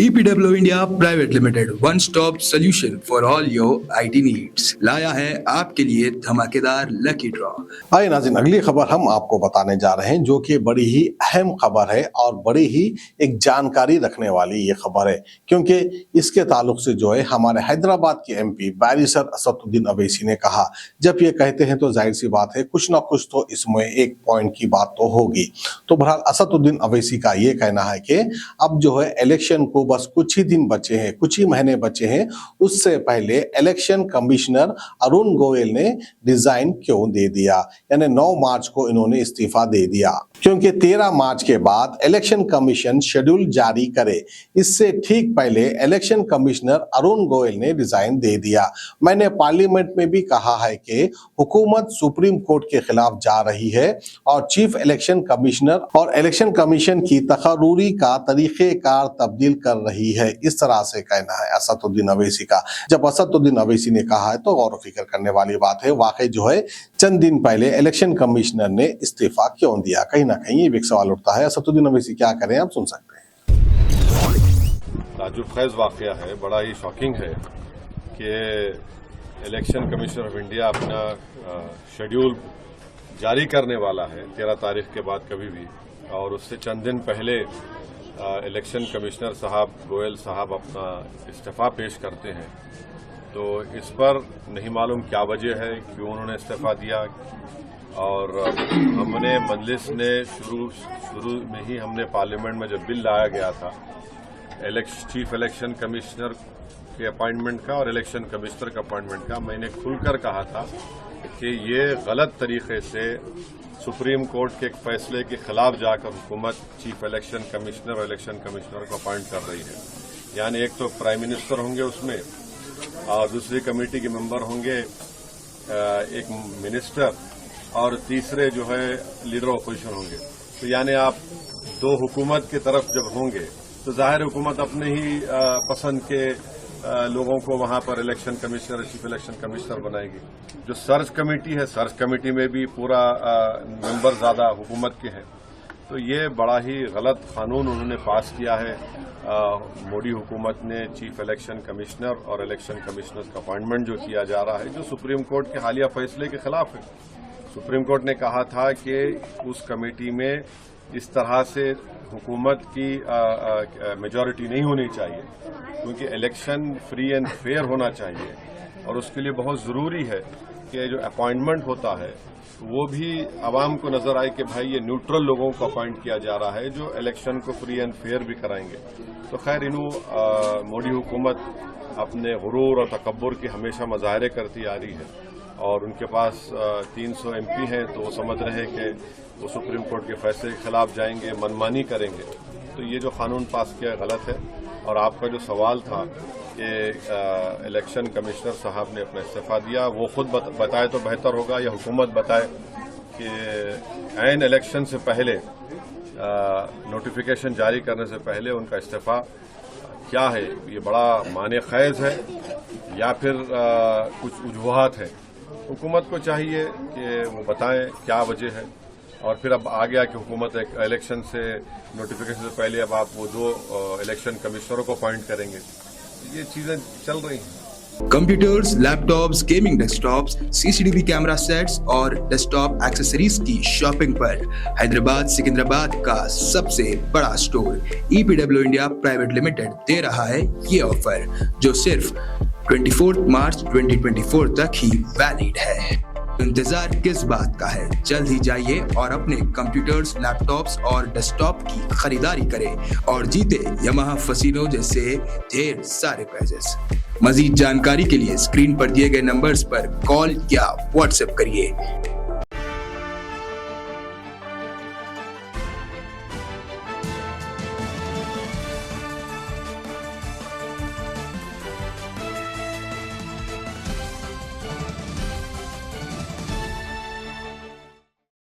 EPW India private limited one stop solution for all your IT needs लाया है आपके लिए धमाकेदार लकी ड्रॉ। आइए नाज़रीन, अगली खबर हम आपको बताने जा रहे हैं जो कि बड़ी ही अहम खबर है और बड़ी ही एक जानकारी रखने वाली ये खबर है, क्योंकि इसके ताल्लुक से जो है हमारे हैदराबाद के MP बैरिस्टर असदुद्दीन अवैसी ने कहा। जब ये कहते हैं तो जाहिर सी बात है कुछ ना कुछ तो इसमें एक पॉइंट की बात तो होगी। तो बहरहाल असदुद्दीन अवैसी का ये कहना है कि अब जो है इलेक्शन को बस कुछ ही दिन बचे हैं, कुछ ही महीने बचे हैं, उससे पहले इलेक्शन कमिश्नर अरुण गोयल ने रिजाइन क्यों दे दिया, यानी 9 मार्च को इन्होंने इस्तीफा दे दिया, क्योंकि 13 मार्च के बाद इलेक्शन कमीशन शेड्यूल जारी करे। इससे ठीक पहले इलेक्शन कमिश्नर अरुण गोयल ने रिजाइन दे दिया। मैंने पार्लियामेंट में भी कहा है कि हुकूमत सुप्रीम कोर्ट के खिलाफ जा रही है और चीफ इलेक्शन कमिश्नर और इलेक्शन कमीशन की तकर्रूरी का तरीक़ेकार तब्दील कर रही है। इस तरह से कहना है असदुद्दीन अवैसी का। जब असदुद्दीन अवैसी ने कहा है तो गौर व फिक्र करने वाली बात है। वाकई जो है चंद दिन पहले इलेक्शन कमिश्नर ने इस्तीफा क्यों दिया, कहीं ना कहीं ये भी एक सवाल उठता है। असदुद्दीन अवैसी क्या करें, आप सुन सकते हैं। ताजुब खेज वाकया है, बड़ा ही शॉकिंग है कि इलेक्शन कमीशन ऑफ इंडिया अपना शेड्यूल जारी करने वाला है 13 तारीख के बाद कभी भी, और उससे चंद दिन पहले इलेक्शन कमिश्नर साहब गोयल साहब अपना इस्तीफा पेश करते हैं। तो इस पर नहीं मालूम क्या वजह है, क्यों उन्होंने इस्तीफा दिया। और हमने मजलिस ने शुरू में ही हमने पार्लियामेंट में जब बिल लाया गया था चीफ इलेक्शन कमिश्नर के अपॉइंटमेंट का और इलेक्शन कमिश्नर के अपॉइंटमेंट का, मैंने खुलकर कहा था कि ये गलत तरीके से सुप्रीम कोर्ट के एक फैसले के खिलाफ जाकर हुकूमत चीफ इलेक्शन कमिश्नर और इलेक्शन कमिश्नर को अपॉइंट कर रही है। यानी एक तो प्राइम मिनिस्टर होंगे उसमें, और दूसरी कमेटी के मेंबर होंगे एक मिनिस्टर, और तीसरे जो है लीडर ऑपोजिशन होंगे। तो यानी आप दो हुकूमत की तरफ जब होंगे तो जाहिर हुकूमत अपने ही पसंद के लोगों को वहां पर election commissioner chief election commissioner बनाएगी। जो सर्च कमेटी है, सर्च कमेटी में भी पूरा मेंबर ज्यादा हुकूमत के हैं। तो ये बड़ा ही गलत कानून उन्होंने पास किया है। मोदी हुकूमत ने चीफ इलेक्शन कमिश्नर और इलेक्शन कमिश्नर का अपॉइंटमेंट जो किया जा रहा है, जो सुप्रीम कोर्ट के हालिया फैसले के खिलाफ है। सुप्रीम कोर्ट ने कहा था कि उस कमेटी में इस तरह से हुकूमत की मेजॉरिटी नहीं होनी चाहिए, क्योंकि इलेक्शन फ्री एंड फेयर होना चाहिए। और उसके लिए बहुत ज़रूरी है कि जो अपॉइंटमेंट होता है वो भी आवाम को नजर आए कि भाई ये न्यूट्रल लोगों को अपॉइंट किया जा रहा है जो इलेक्शन को फ्री एंड फेयर भी कराएंगे। तो खैर मोदी हुकूमत अपने गुरूर और तकब्बुर की हमेशा मुजाहरे करती आ रही है, और उनके पास 300 MP हैं, तो वो समझ रहे हैं कि वो सुप्रीम कोर्ट के फैसले के खिलाफ जाएंगे, मनमानी करेंगे। तो ये जो कानून पास किया गलत है। और आपका जो सवाल था कि इलेक्शन कमिश्नर साहब ने अपना इस्तीफा दिया, वो खुद बताए तो बेहतर होगा, या हुकूमत बताए कि ऐन इलेक्शन से पहले नोटिफिकेशन जारी करने से पहले उनका इस्तीफा क्या है, ये बड़ा माने खैज है या फिर कुछ वजूहात है। हुकूमत को चाहिए कि वो बताएं क्या वजह है। और फिर अब आ गया कि हुकूमत एक इलेक्शन से नोटिफिकेशन से पहले अब आप वो 2 इलेक्शन कमिश्नरों को अपॉइंट करेंगे। ये चीजें चल रही हैं। Computers, laptops, gaming desktops, CCTV camera sets और डेस्कटॉप एक्सेसरीज की शॉपिंग पर हैदराबाद सिकंदराबाद का सबसे बड़ा store EPW India private limited दे रहा है ये ऑफर, जो सिर्फ 24 मार्च 2024 तक ही वैलिड है। इंतजार किस बात का है, जल्द ही जाइए और अपने कंप्यूटर्स, लैपटॉप्स और डेस्कटॉप की खरीदारी करें और जीते यामाहा फसीनो जैसे ढेर सारे प्राइजेस। मजीद जानकारी के लिए स्क्रीन पर दिए गए नंबर्स पर कॉल या व्हाट्सएप करिए।